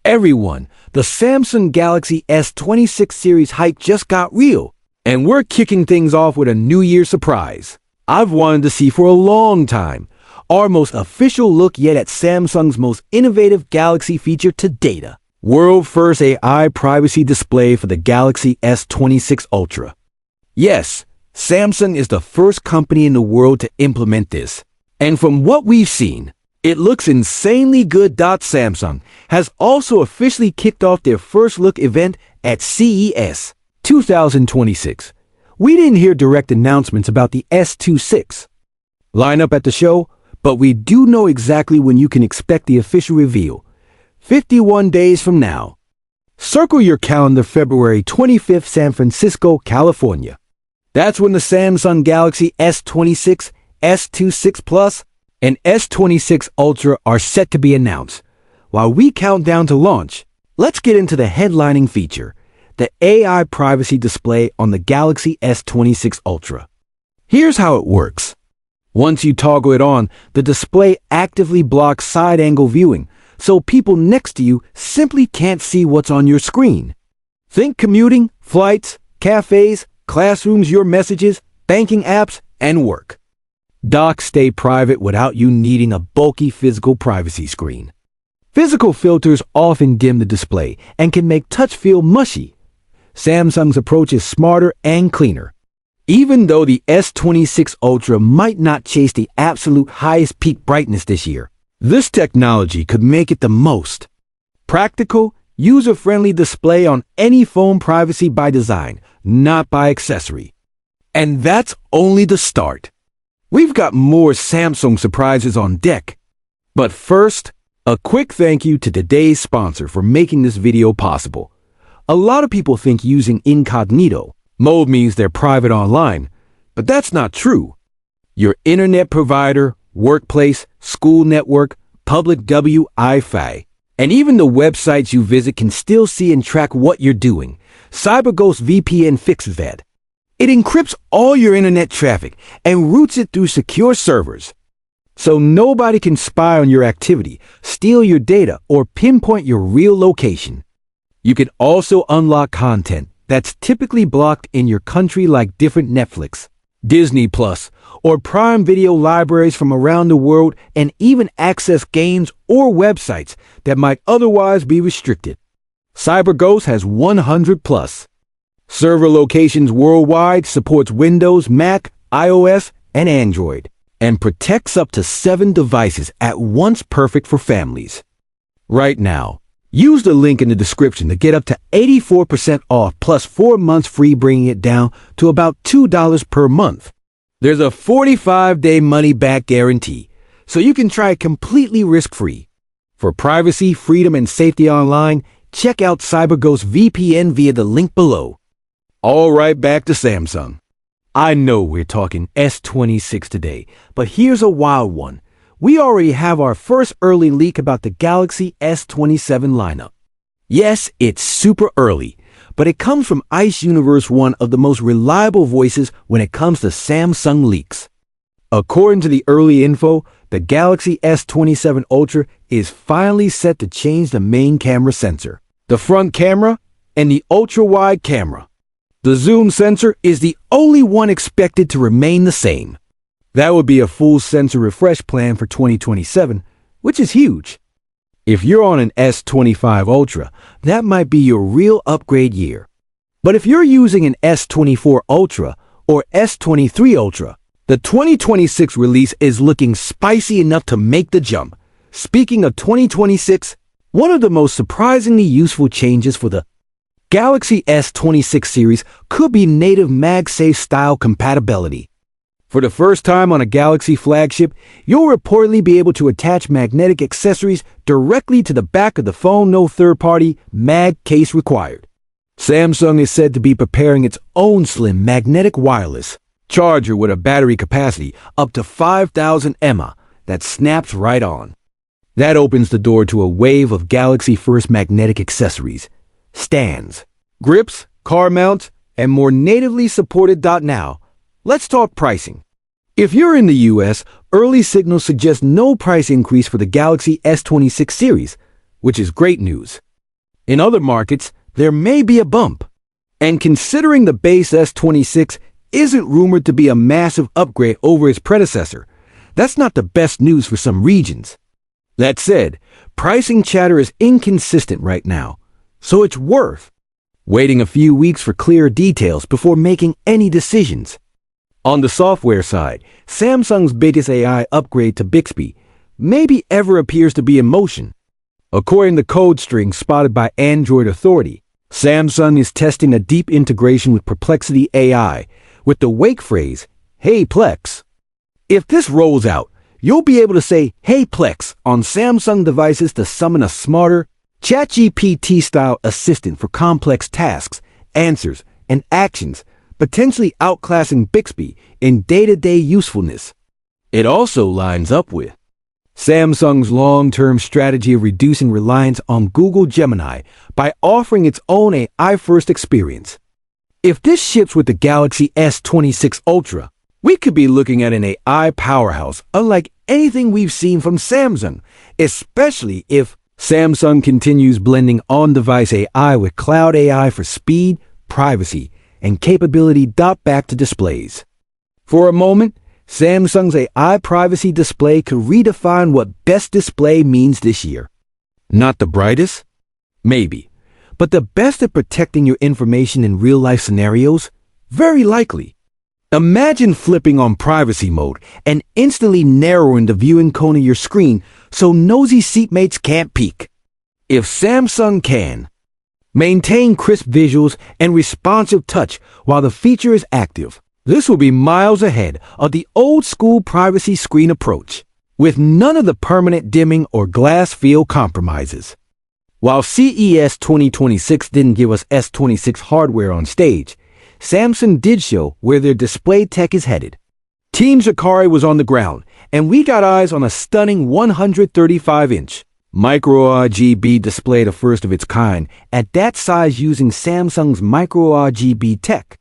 Everyone, the Samsung Galaxy S26 series hype just got real, and we're kicking things off with a New Year surprise. I've wanted to see for a long time, our most official look yet at Samsung's most innovative Galaxy feature to date. World-first AI privacy display for the Galaxy S26 Ultra. Yes, Samsung is the first company in the world to implement this. And from what we've seen, it looks insanely good. Samsung has also officially kicked off their first look event at CES 2026. We didn't hear direct announcements about the S26 lineup at the show, but we do know exactly when you can expect the official reveal. 51 days from now. Circle your calendar, February 25th, San Francisco, California. That's when the Samsung Galaxy S26, S26 Plus, and S26 Ultra are set to be announced. While we count down to launch, let's get into the headlining feature, the AI privacy display on the Galaxy S26 Ultra. Here's how it works. Once you toggle it on, the display actively blocks side-angle viewing, so people next to you simply can't see what's on your screen. Think commuting, flights, cafes, classrooms, your messages, banking apps, and work. Docs stay private without you needing a bulky physical privacy screen. Physical filters often dim the display and can make touch feel mushy. Samsung's approach is smarter and cleaner. Even though the S26 Ultra might not chase the absolute highest peak brightness this year, this technology could make it the most practical, user-friendly display on any phone. Privacy by design, not by accessory. And that's only the start. We've got more Samsung surprises on deck. But first, a quick thank you to today's sponsor for making this video possible. A lot of people think using incognito mode means they're private online, but that's not true. Your internet provider, workplace, school network, public Wi-Fi, and even the websites you visit can still see and track what you're doing. CyberGhost VPN fixes that. It encrypts all your internet traffic and routes it through secure servers, so nobody can spy on your activity, steal your data, or pinpoint your real location. You can also unlock content that's typically blocked in your country, like different Netflix, Disney Plus, or Prime Video libraries from around the world, and even access games or websites that might otherwise be restricted. CyberGhost has 100 plus server locations worldwide, supports Windows, Mac, iOS, and Android, and protects up to 7 devices at once, perfect for families. Right now, use the link in the description to get up to 84% off plus 4 months free, bringing it down to about $2 per month. There's a 45-day money-back guarantee, so you can try it completely risk-free. For privacy, freedom, and safety online, check out CyberGhost VPN via the link below. All right, back to Samsung. I know we're talking S26 today, but here's a wild one. We already have our first early leak about the Galaxy S27 lineup. Yes, it's super early, but it comes from Ice Universe, one of the most reliable voices when it comes to Samsung leaks. According to the early info, the Galaxy S27 Ultra is finally set to change the main camera sensor, the front camera, and the ultra-wide camera. The zoom sensor is the only one expected to remain the same. That would be a full sensor refresh plan for 2027, which is huge. If you're on an S25 Ultra, that might be your real upgrade year. But if you're using an S24 Ultra or S23 Ultra, the 2026 release is looking spicy enough to make the jump. Speaking of 2026, one of the most surprisingly useful changes for the Galaxy S26 series could be native MagSafe style compatibility. For the first time on a Galaxy flagship, you'll reportedly be able to attach magnetic accessories directly to the back of the phone, no third-party mag case required. Samsung is said to be preparing its own slim magnetic wireless charger with a battery capacity up to 5,000 mAh that snaps right on. That opens the door to a wave of Galaxy-first magnetic accessories, stands, grips, car mounts, and more natively supported. Now, let's talk pricing. If you're in the US, early signals suggest no price increase for the Galaxy S26 series, which is great news. In other markets, there may be a bump. And considering the base S26 isn't rumored to be a massive upgrade over its predecessor, that's not the best news for some regions. That said, pricing chatter is inconsistent right now, so it's worth waiting a few weeks for clearer details before making any decisions. On the software side, Samsung's biggest AI upgrade to Bixby maybe ever appears to be in motion. According to code strings spotted by Android Authority, Samsung is testing a deep integration with Perplexity AI with the wake phrase, "Hey Plex." If this rolls out, you'll be able to say "Hey Plex" on Samsung devices to summon a smarter, ChatGPT-style assistant for complex tasks, answers, and actions, potentially outclassing Bixby in day-to-day usefulness. It also lines up with Samsung's long-term strategy of reducing reliance on Google Gemini by offering its own AI-first experience. If this ships with the Galaxy S26 Ultra, we could be looking at an AI powerhouse unlike anything we've seen from Samsung, especially if Samsung continues blending on-device AI with cloud AI for speed, privacy, and capability back to displays. For a moment, Samsung's AI privacy display could redefine what best display means this year. Not the brightest? Maybe. But the best at protecting your information in real-life scenarios? Very likely. Imagine flipping on privacy mode and instantly narrowing the viewing cone of your screen so nosy seatmates can't peek. If Samsung can maintain crisp visuals and responsive touch while the feature is active, this will be miles ahead of the old-school privacy screen approach, with none of the permanent dimming or glass feel compromises. While CES 2026 didn't give us S26 hardware on stage, Samsung did show where their display tech is headed. Team Zakari was on the ground, and we got eyes on a stunning 135-inch micro RGB display, the first of its kind, at that size using Samsung's micro RGB tech.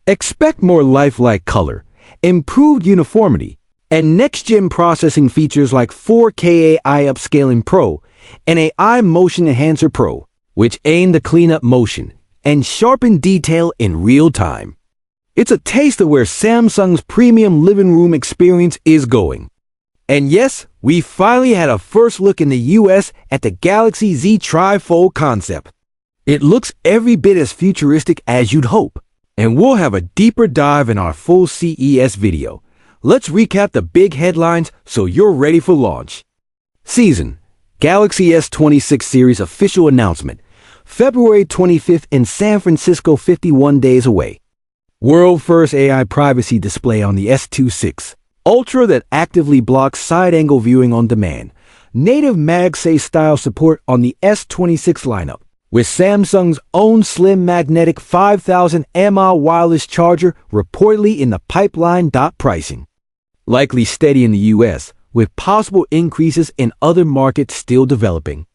Expect more lifelike color, improved uniformity, and next-gen processing features like 4K AI Upscaling Pro and AI Motion Enhancer Pro, which aim to clean up motion and sharpen detail in real time. It's a taste of where Samsung's premium living room experience is going. And yes, we finally had a first look in the US at the Galaxy Z Tri-Fold concept. It looks every bit as futuristic as you'd hope, and we'll have a deeper dive in our full CES video. Let's recap the big headlines so you're ready for launch. Season: Galaxy S26 series official announcement, February 25th in San Francisco, 51 days away. World first AI privacy display on the S26 Ultra that actively blocks side-angle viewing on demand. Native MagSafe style support on the S26 lineup, with Samsung's own slim magnetic 5000 mAh wireless charger reportedly in the pipeline. Pricing likely steady in the US, with possible increases in other markets still developing.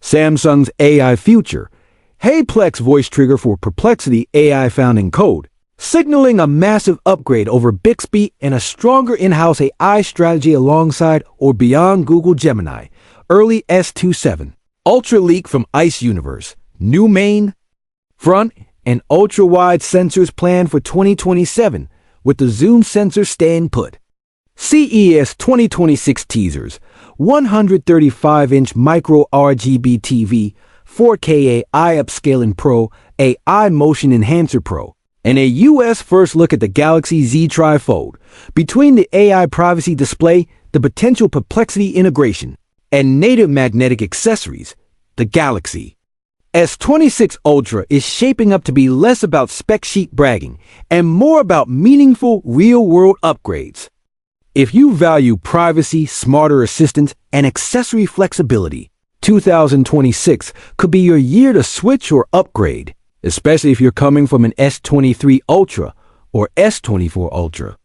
Samsung's AI future, Hey Plex voice trigger for Perplexity AI found in code, signaling a massive upgrade over Bixby and a stronger in-house AI strategy alongside or beyond Google Gemini. Early S27 Ultra leak from Ice Universe. New main, front, and ultra-wide sensors planned for 2027, with the zoom sensor staying put. CES 2026 teasers, 135-inch micro RGB TV, 4K AI Upscaling Pro, AI Motion Enhancer Pro, and a US first look at the Galaxy Z Tri-Fold. Between the AI privacy display, the potential Perplexity integration, and native magnetic accessories, the Galaxy S26 Ultra is shaping up to be less about spec sheet bragging and more about meaningful real-world upgrades. If you value privacy, smarter assistance, and accessory flexibility, 2026 could be your year to switch or upgrade, especially if you're coming from an S23 Ultra or S24 Ultra.